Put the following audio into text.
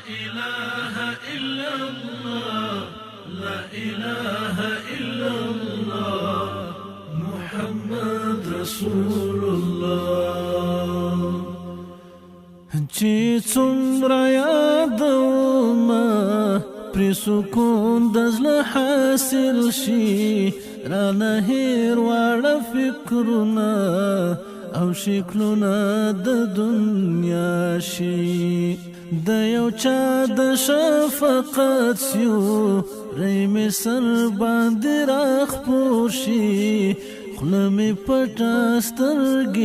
إله إلا الله لا إله إلا الله محمد رسول الله چې څومره یادومه پرې سکون د زړه حاصل شي رانه هېر واړه فکرونه او شکلونه د دنیا شي د یو چا د شفقت سیوری مې سر باندې راخپور شي خوله مې پټه سترګې